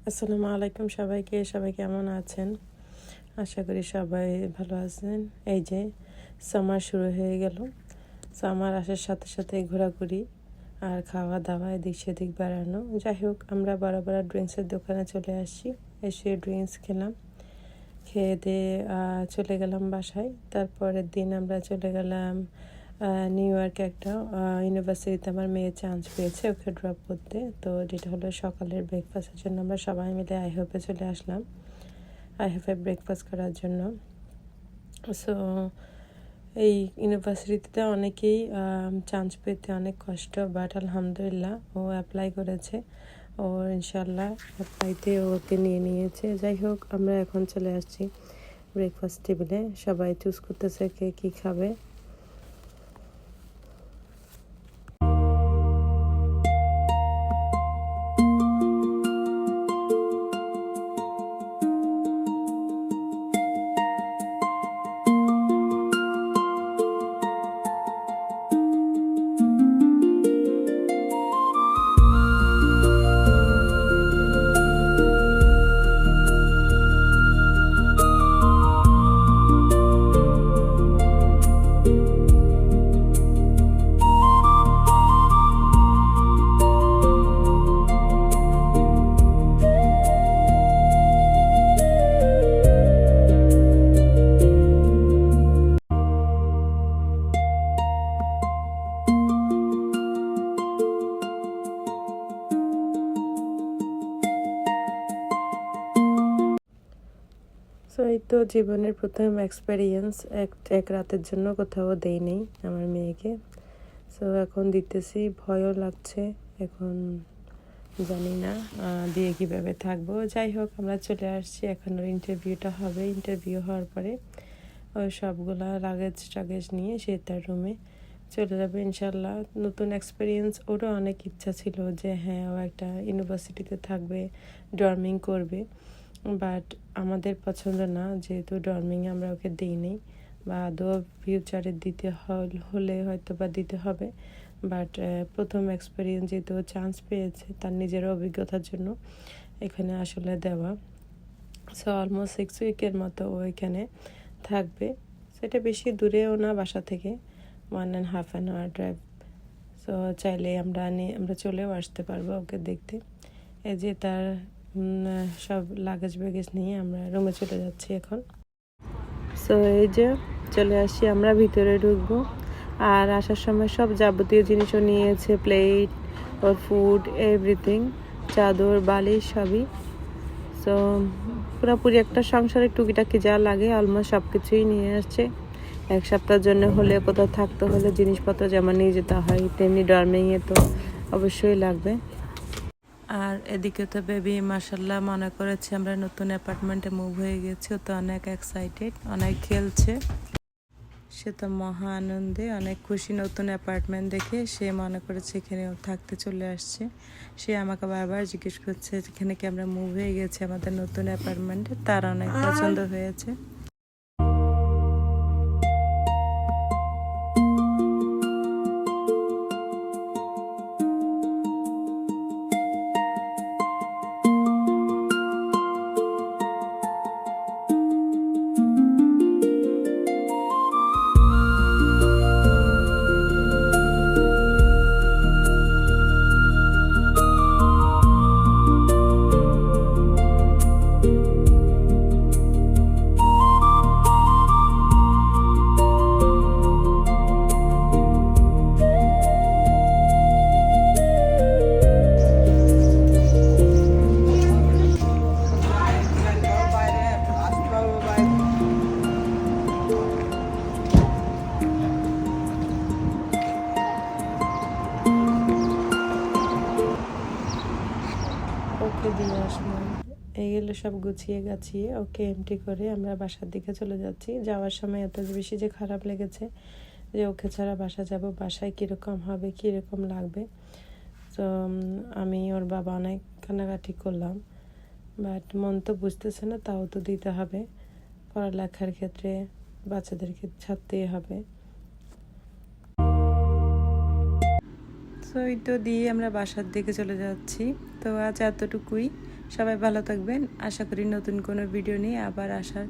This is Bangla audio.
আসসালামু আলাইকুম সবাইকে। সবাই কেমন আছেন? আশা করি সবাই ভালো আছেন। এই যে সামার শুরু হয়ে গেল। সামার আসার সাথে সাথে ঘোরাঘুরি আর খাওয়া দাওয়া এদিক সেদিক বেড়ানো। যাই হোক, আমরা বরাবর ড্রিঙ্কসের দোকানে চলে আসছি। এসে ড্রিঙ্কস খেলাম, খেয়ে দিয়ে চলে গেলাম বাসায়। তারপরের দিন আমরা চলে গেলাম নিউ ইয়র্কে একটা ইউনিভার্সিটিতে। আমার মেয়ে চান্স পেয়েছে ওকে ড্রপ করতে। তো যেটা হলো সকালের ব্রেকফাস্টের জন্য আমরা সবাই মিলে আইহোপে চলে আসলাম, আইহোপে ব্রেকফাস্ট করার জন্য। সো এই ইউনিভার্সিটিতে অনেকেই চান্স পেতে অনেক কষ্ট, বাট আলহামদুলিল্লাহ ও অ্যাপ্লাই করেছে। ও ইনশাল্লাহ অ্যাপ্লাইতে ওকে নিয়ে নিয়েছে। যাই হোক, আমরা এখন চলে আসছি ব্রেকফাস্ট টেবিলে। সবাই চুজ করতেছে কে কী খাবে। সো এই তো জীবনের প্রথম এক্সপেরিয়েন্স। এক রাতের জন্য কোথাও দেই নেই আমার মেয়েকে। সো এখন দিতেছি, ভয়ও লাগছে। এখন জানি না দিয়ে কীভাবে থাকবো। যাই হোক, আমরা চলে আসছি। এখন ওর ইন্টারভিউটা হবে। ইন্টারভিউ হওয়ার পরে ওই সবগুলা লাগেজ নিয়ে সে তার রুমে চলে যাবে ইনশাল্লাহ। নতুন এক্সপিরিয়েন্স। ওরও অনেক ইচ্ছা ছিল যে হ্যাঁ, ও একটা ইউনিভার্সিটিতে থাকবে, ডর্মিং করবে। বাট আমাদের পছন্দ না, যেহেতু ডর্মিং আমরা ওকে দিইনি, বা আদৌ ফিউচারে দিতে হলে হয়তো বা দিতে হবে। বাট প্রথম এক্সপিরিয়েন্স যেহেতু চান্স পেয়েছে তার নিজের অভিজ্ঞতার জন্য এখানে আসলে দেওয়া। সো অলমোস্ট 6 উইকের মতো ও এখানে থাকবে। সেটা বেশি দূরেও না বাসা থেকে, 1.5 hour ড্রাইভ। সো চাইলে আমরা চলেও আসতে পারবো ওকে দেখতে। এই যে তার সব লাগেজ নিয়ে আমরা রুমে চলে যাচ্ছি এখন। সো এই যে চলে আসি, আমরা ভিতরে ঢুকবো। আর আসার সময় সব যাবতীয় জিনিসও নিয়েছে, প্লেট ওর ফুড এভরিথিং, চাদর বালিশ সবই। সো পুরোপুরি একটা সংসারের টুকিটাকি যা লাগে অলমোস্ট সব কিছুই নিয়ে আসছে। 1 সপ্তাহের জন্য হলে কোথাও থাকতে হলে জিনিসপত্র যেমন নিয়ে যেতে হয়, তেমনি ডরমিংয়ে তো অবশ্যই লাগবে। আর এদিকে তো বেবি মাশাল্লাহ মনে করেছে আমরা নতুন অ্যাপার্টমেন্টে মুভ হয়ে গেছি। ও তো অনেক এক্সাইটেড, অনেক খেলছে। সে তো মহা আনন্দে, অনেক খুশি। নতুন অ্যাপার্টমেন্ট দেখে সে মনে করেছে এখানে থাকতে চলে আসছে। সে আমাকে বারবার জিজ্ঞেস করছে এখানে কি আমরা মুভ হয়ে গেছি আমাদের নতুন অ্যাপার্টমেন্টে। তার অনেক পছন্দ হয়েছে। ওকে দিয়ে আসলাম। এইগুলো সব গুছিয়ে গাছিয়ে ওকে এমটি করে আমরা বাসার দিকে চলে যাচ্ছি। যাওয়ার সময় এত বেশি যে খারাপ লেগেছে যে ওকে ছাড়া বাসা যাব, বাসায় কীরকম হবে, কীরকম লাগবে। তো আমি ওর বাবা অনেক কান্নাকাটি করলাম, বাট মন তো বুঝতেছে না, তাও তো দিতে হবে। পড়ালেখার ক্ষেত্রে বাচ্চাদেরকে ছাড়তেই হবে। তো এই তো দিয়ে আমরা বাসার দিকে চলে যাচ্ছি। তো আজ এতটুকুই। সবাই ভালো থাকবেন। আশা করি নতুন কোনো ভিডিও নিয়ে আবার আসার